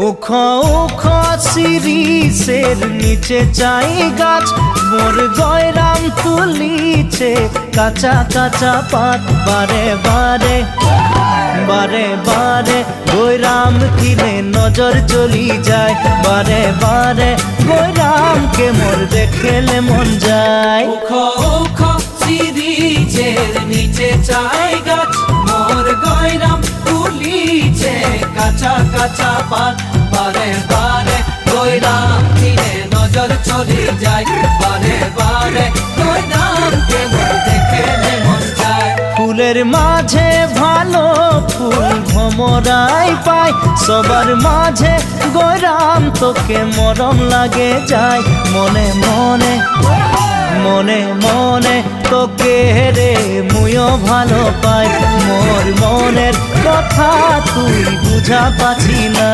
উখ উখ শিরিষের নিচে চাই গাছ, মোর গয়রাম তুলিছে কাঁচা কাঁচা পাত। বারে বারে বারে বারে গয়রাম কিনে নজর চলি যায়, বারে বারে গয়রামকে মোর দেখলে মন যায়। উখ উখ শিরিষের নিচে চাই গাছ, মোর গয়রাম তুলিছে কাঁচা কাঁচা পাত। বারে বারে গয়রাম কিনে নজর চলি যায়, বারে বারে গয়রামকে মোর দেখলে মন যায়। ফুলের মাঝে ভালো ফুল ভমরাই পায়, সবার মাঝে গয়রাম তোকে মরম লাগে যায়। মনে মনে মনে মনে তোকে রে মুইও ভালো পাই, মোর মনের কথা তুই বুঝা পাছি না।